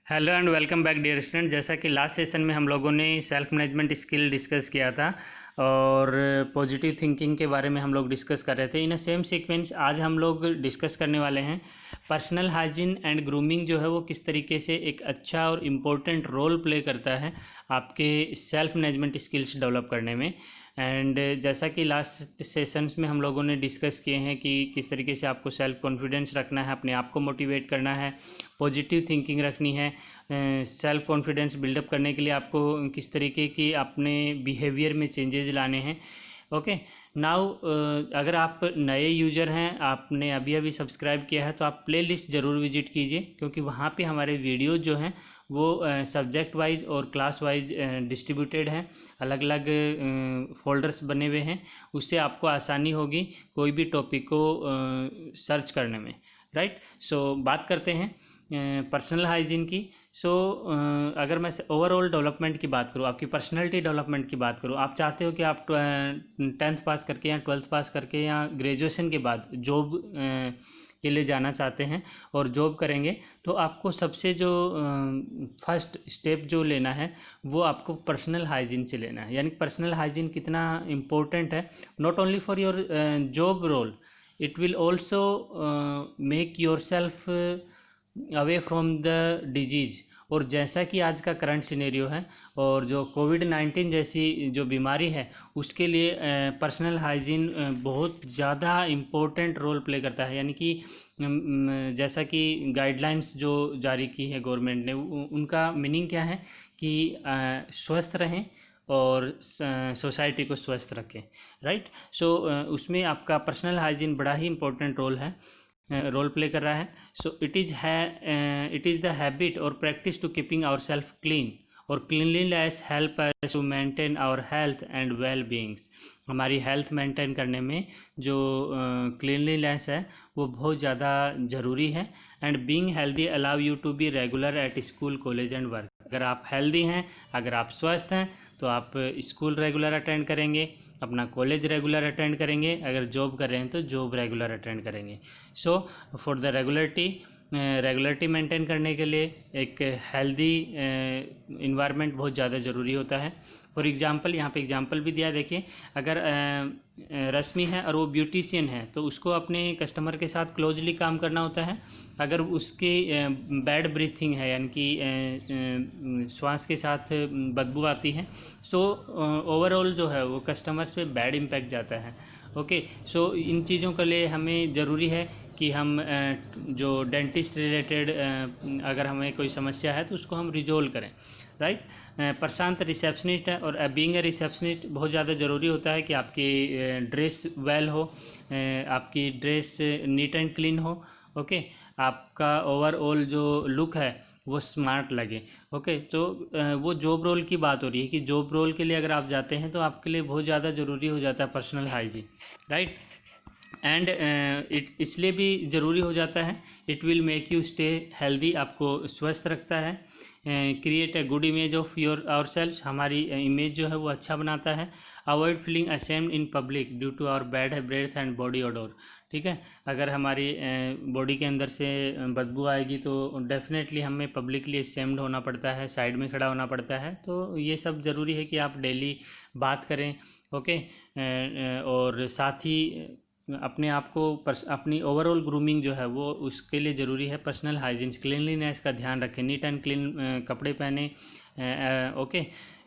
Hello and welcome back dear student. जैसा कि last session में हम लोगों ने सेल्फ मैनेजमेंट स्किल डिस्कस किया था और पॉजिटिव थिंकिंग के बारे में हम लोग डिस्कस कर रहे थे। इन सेम सीक्वेंस आज हम लोग डिस्कस करने वाले हैं पर्सनल हाइजीन एंड ग्रूमिंग जो है वो किस तरीके से एक अच्छा और इम्पोर्टेंट रोल प्ले करता है आपके सेल्फ मैनेजमेंट स्किल्स डेवलप करने में। एंड जैसा कि लास्ट सेशंस में हम लोगों ने डिस्कस किए हैं कि किस तरीके से आपको सेल्फ कॉन्फिडेंस रखना है, अपने आप को मोटिवेट करना है, पॉजिटिव थिंकिंग रखनी है, सेल्फ कॉन्फिडेंस बिल्डअप करने के लिए आपको किस तरीके की अपने बिहेवियर में चेंजेस लाने हैं। ओके नाउ अगर आप नए यूज़र हैं, आपने अभी अभी सब्सक्राइब किया है तो आप प्लेलिस्ट ज़रूर विजिट कीजिए, क्योंकि वहाँ पे हमारे वीडियो जो हैं वो सब्जेक्ट वाइज और क्लास वाइज डिस्ट्रीब्यूटेड हैं, अलग अलग फोल्डर्स बने हुए हैं। उससे आपको आसानी होगी कोई भी टॉपिक को सर्च करने में, राइट। सो बात करते हैं पर्सनल हाइजीन की। सो अगर मैं ओवरऑल डेवलपमेंट की बात करूँ, आपकी पर्सनैलिटी डेवलपमेंट की बात करूँ, आप चाहते हो कि आप 10th पास करके या 12th पास करके या ग्रेजुएशन के बाद जॉब के लिए जाना चाहते हैं और जॉब करेंगे, तो आपको सबसे जो फर्स्ट स्टेप जो लेना है वो आपको पर्सनल हाइजीन से लेना है। यानी पर्सनल हाइजीन कितना इम्पोर्टेंट है, not only for your job role, it will also make your self away from the disease. और जैसा कि आज का करंट सिनेरियो है और जो कोविड-19 जैसी जो बीमारी है उसके लिए पर्सनल हाइजीन बहुत ज़्यादा इम्पोर्टेंट रोल प्ले करता है। यानी कि जैसा कि गाइडलाइंस जो जारी की है गवर्नमेंट ने, उनका मीनिंग क्या है कि स्वस्थ रहें और सोसाइटी को स्वस्थ रखें, राइट। सो उसमें आपका पर्सनल हाइजीन बड़ा ही इम्पोर्टेंट रोल प्ले कर रहा है। So it is the habit और practice to keeping our self clean, और cleanliness help us to maintain our health and well beings. हमारी हेल्थ मेंटेन करने में जो क्लीनलीनेस है वो बहुत ज़्यादा ज़रूरी है। And being healthy allow you to be regular at school, college and work. अगर आप हेल्दी हैं, अगर आप स्वस्थ हैं, तो आप स्कूल रेगुलर अटेंड करेंगे, अपना कॉलेज रेगुलर अटेंड करेंगे, अगर जॉब कर रहे हैं तो जॉब रेगुलर अटेंड करेंगे। So for the regularity maintain करने के लिए एक हेल्दी इन्वायरमेंट बहुत ज़्यादा ज़रूरी होता है। फॉर एग्जांपल, यहाँ पे एग्जांपल भी दिया, देखिए अगर रश्मि है और वो ब्यूटिशियन है तो उसको अपने कस्टमर के साथ क्लोजली काम करना होता है। अगर उसकी बैड ब्रीथिंग है, यानी कि श्वास के साथ बदबू आती है, सो ओवरऑल जो है वो कस्टमर्स पे बैड इम्पैक्ट जाता है। ओके, सो इन चीज़ों के लिए हमें ज़रूरी है कि हम जो डेंटिस्ट रिलेटेड अगर हमें कोई समस्या है तो उसको हम रिजोल्व करें, राइट। प्रशांत रिसेप्शनिस्ट है और बीइंग ए रिसेप्शनिस्ट बहुत ज़्यादा ज़रूरी होता है कि आपकी ड्रेस वेल हो, आपकी ड्रेस नीट एंड क्लीन हो। ओके, आपका ओवरऑल जो लुक है वो स्मार्ट लगे। ओके, तो वो जॉब रोल की बात हो रही है कि जॉब रोल के लिए अगर आप जाते हैं तो आपके लिए बहुत ज़्यादा ज़रूरी हो जाता है personal hygiene, right. And it इसलिए भी ज़रूरी हो जाता है, it will make you stay healthy, आपको स्वस्थ रखता है। Create a good image of our self, हमारी इमेज जो है वो अच्छा बनाता है। Avoid feeling ashamed in public due to our bad breath and body odour. ठीक है, अगर हमारी बॉडी के अंदर से बदबू आएगी तो डेफिनेटली हमें पब्लिकली असेम्ड होना पड़ता है, साइड में खड़ा होना पड़ता है। तो ये सब ज़रूरी है कि आप डेली बात करें। ओके, और साथ ही अपने आप को अपनी ओवरऑल ग्रूमिंग जो है वो उसके लिए ज़रूरी है। पर्सनल हाइजीन, क्लीनलीनेस का ध्यान रखें, नीट एंड क्लीन कपड़े पहने। ओके,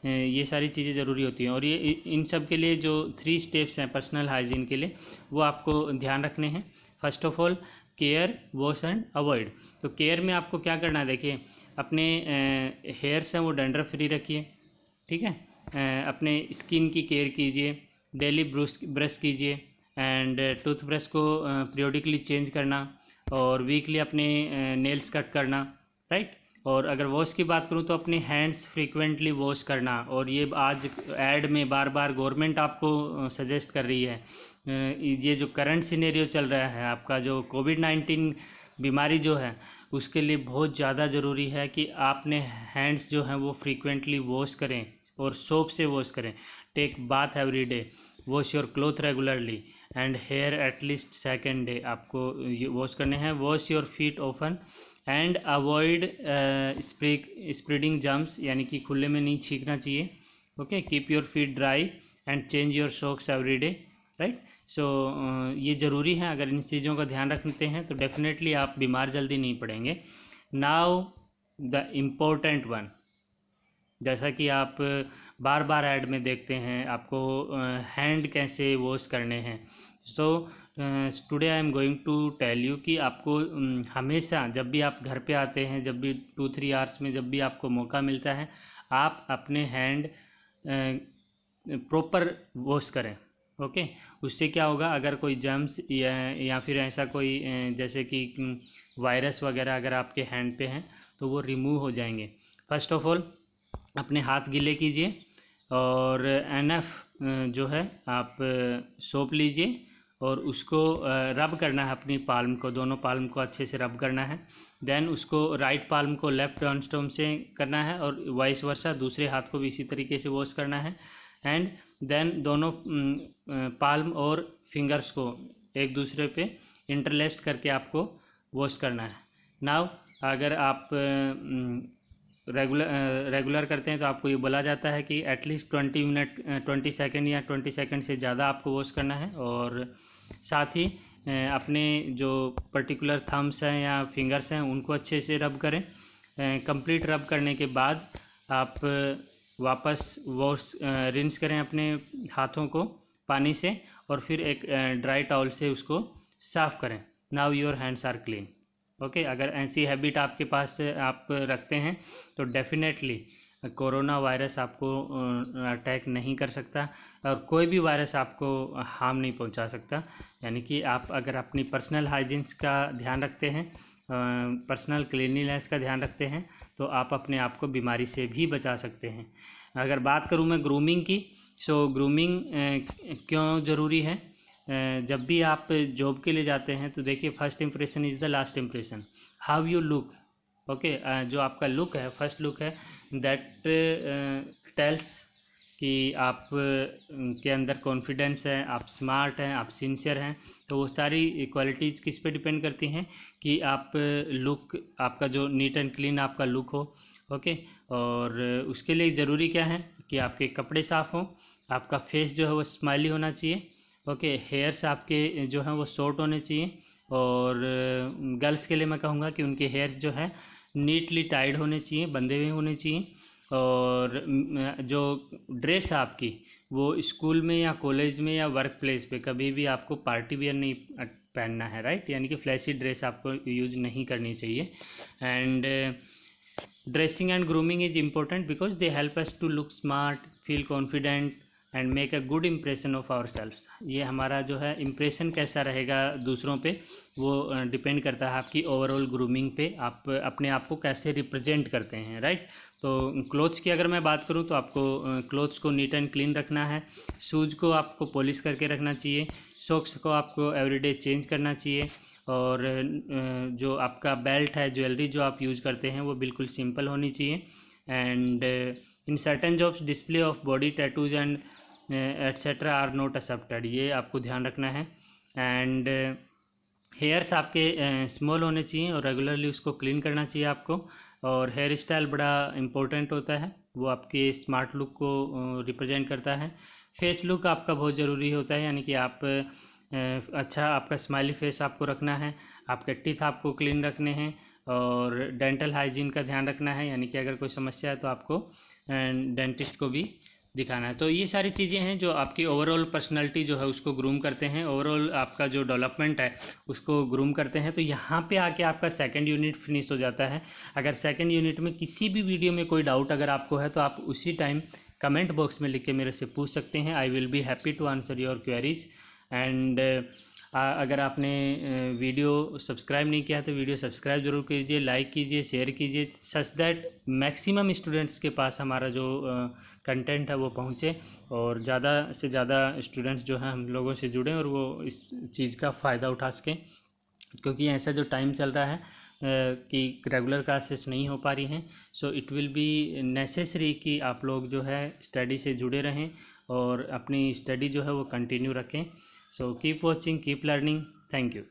ये सारी चीज़ें ज़रूरी होती हैं और ये इन सब के लिए जो 3 स्टेप्स हैं पर्सनल हाइजीन के लिए वो आपको ध्यान रखने हैं। First of all care, wash and avoid. तो केयर में आपको क्या करना है, देखिए अपने हेयर्स हैं वो डैंड्रफ फ्री रखिए, ठीक है। अपने स्किन की केयर कीजिए, डेली ब्रश कीजिए एंड टूथब्रश को पीरियोडिकली चेंज करना और वीकली अपने नेल्स कट करना, राइट। और अगर वॉश की बात करूँ तो अपने हैंड्स फ्रीक्वेंटली वॉश करना। और ये आज ऐड में बार बार गवर्नमेंट आपको सजेस्ट कर रही है, ये जो करंट सिनेरियो चल रहा है, आपका जो कोविड-19 बीमारी जो है उसके लिए बहुत ज़्यादा ज़रूरी है कि आपने हैंड्स जो हैं वो फ्रीक्वेंटली वॉश करें और सोप से वॉश करें। Take bath every day, wash your cloth regularly and hair at least second day, आपको ये वॉश करने हैं। Wash your feet often and avoid spreading germs, यानी कि खुले में नहीं छींकना चाहिए। Okay, keep your feet dry and change your socks every day, right. So ये ज़रूरी है, अगर इन चीज़ों का ध्यान रखते हैं तो डेफिनेटली आप बीमार जल्दी नहीं पड़ेंगे। नाउ द इम्पोर्टेंट वन, जैसा कि आप बार बार ऐड में देखते हैं, आपको हैंड कैसे वॉश करने हैं। So today I am going to tell you कि आपको हमेशा जब भी आप घर पे आते हैं, जब भी 2-3 आवर्स में जब भी आपको मौका मिलता है, आप अपने हैंड प्रॉपर वॉश करें। ओके, उससे क्या होगा, अगर कोई जर्म्स या फिर ऐसा कोई जैसे कि वायरस वगैरह अगर आपके हैंड पे हैं तो वो रिमूव हो जाएंगे। फर्स्ट ऑफ ऑल अपने हाथ गीले कीजिए और एनफ जो है आप सोप लीजिए और उसको रब करना है, अपनी पाल्म को, दोनों पाल्म को अच्छे से रब करना है। देन उसको राइट पाल्म को लेफ्ट ऑनस्टोम से करना है और वाइस वर्सा दूसरे हाथ को भी इसी तरीके से वॉश करना है। एंड देन दोनों पाल्म और फिंगर्स को एक दूसरे पे इंटरलेस्ट करके आपको वॉश करना है। नाउ अगर आप रेगुलर करते हैं तो आपको ये बोला जाता है कि एटलीस्ट 20 सेकंड या 20 सेकंड से ज़्यादा आपको वॉश करना है। और साथ ही अपने जो पर्टिकुलर थम्स हैं या फिंगर्स हैं उनको अच्छे से रब करें। कंप्लीट रब करने के बाद आप वापस वॉश रिंस करें अपने हाथों को पानी से और फिर एक ड्राई टॉवल से उसको साफ़ करें। Now your hands are clean. Okay, अगर ऐसी हैबिट आपके पास आप रखते हैं तो डेफिनेटली कोरोना वायरस आपको अटैक नहीं कर सकता और कोई भी वायरस आपको हार्म नहीं पहुंचा सकता। यानी कि आप अगर अपनी पर्सनल हाइजीन्स का ध्यान रखते हैं, पर्सनल क्लीनिनेस का ध्यान रखते हैं, तो आप अपने आप को बीमारी से भी बचा सकते हैं। अगर बात करूं मैं ग्रूमिंग की, सो ग्रूमिंग क्यों ज़रूरी है? जब भी आप जॉब के लिए जाते हैं तो देखिए, first impression is the last impression. How you look, okay, जो आपका लुक है, फर्स्ट लुक है, दैट टेल्स कि आप के अंदर कॉन्फिडेंस है, आप स्मार्ट हैं, आप सिंसियर हैं। तो वो सारी क्वालिटीज़ किस पे डिपेंड करती हैं कि आप लुक, आपका जो नीट एंड क्लीन आपका लुक हो। ओके, और उसके लिए ज़रूरी क्या है कि आपके कपड़े साफ़ हों, आपका फेस जो है वो स्माइली होना चाहिए। ओके, हेयर्स आपके जो हैं वो शॉर्ट होने चाहिए। और गर्ल्स के लिए मैं कहूँगा कि उनके हेयर्स जो है नीटली टाइड होने चाहिए, बंधे हुए होने चाहिए। और जो ड्रेस आपकी वो स्कूल में या कॉलेज में या वर्क प्लेस पे कभी भी आपको पार्टी वियर नहीं पहनना है, राइट। यानी कि फ्लैशी ड्रेस आपको यूज नहीं करनी चाहिए। And dressing and grooming is important because they help us to look smart, feel confident and make a good impression of our selfs. ये हमारा जो है इम्प्रेशन कैसा रहेगा दूसरों पे, वो डिपेंड करता है आपकी ओवरऑल ग्रूमिंग पे, आप अपने आप को कैसे रिप्रेजेंट करते हैं, राइट। तो क्लोथ्स की अगर मैं बात करूँ तो आपको क्लोथ्स को नीट एंड क्लीन रखना है, शूज़ को आपको पॉलिश करके रखना चाहिए, सॉक्स को आपको एवरीडे चेंज करना चाहिए। और जो आपका बेल्ट है, ज्वेलरी जो आप यूज़ करते हैं वो बिल्कुल सिंपल होनी चाहिए। And in certain jobs display of body tattoos and etcetera are not accepted, ये आपको ध्यान रखना है। एंड हेयर्स आपके स्मॉल होने चाहिए और रेगुलरली उसको क्लीन करना चाहिए आपको। और हेयर स्टाइल बड़ा इम्पोर्टेंट होता है, वो आपके स्मार्ट लुक को रिप्रेजेंट करता है। फेस लुक आपका बहुत ज़रूरी होता है, यानी कि आप अच्छा आपका स्माइली फेस आपको रखना है, आपके टीथ आपको क्लीन रखने हैं और डेंटल हाइजीन का ध्यान रखना है। यानी कि अगर कोई समस्या है तो आपको डेंटिस्ट को भी दिखाना है। तो ये सारी चीज़ें हैं जो आपकी ओवरऑल पर्सनालिटी जो है उसको ग्रूम करते हैं, ओवरऑल आपका जो डेवलपमेंट है उसको ग्रूम करते हैं। तो यहाँ पे आके आपका सेकंड यूनिट फिनिश हो जाता है। अगर सेकंड यूनिट में किसी भी वीडियो में कोई डाउट अगर आपको है तो आप उसी टाइम कमेंट बॉक्स में लिख के मेरे से पूछ सकते हैं। I will be happy to answer your queries. And अगर आपने वीडियो सब्सक्राइब नहीं किया तो वीडियो सब्सक्राइब जरूर कीजिए, लाइक कीजिए, शेयर कीजिए, सच दैट मैक्सिमम स्टूडेंट्स के पास हमारा जो कंटेंट है वो पहुँचे और ज़्यादा से ज़्यादा स्टूडेंट्स जो हैं हम लोगों से जुड़ें और वो इस चीज़ का फ़ायदा उठा सकें। क्योंकि ऐसा जो टाइम चल रहा है कि रेगुलर क्लासेस नहीं हो पा रही हैं, so it will be necessary कि आप लोग जो है स्टडी से जुड़े रहें और अपनी स्टडी जो है वो कंटिन्यू रखें। So keep watching, keep learning. Thank you.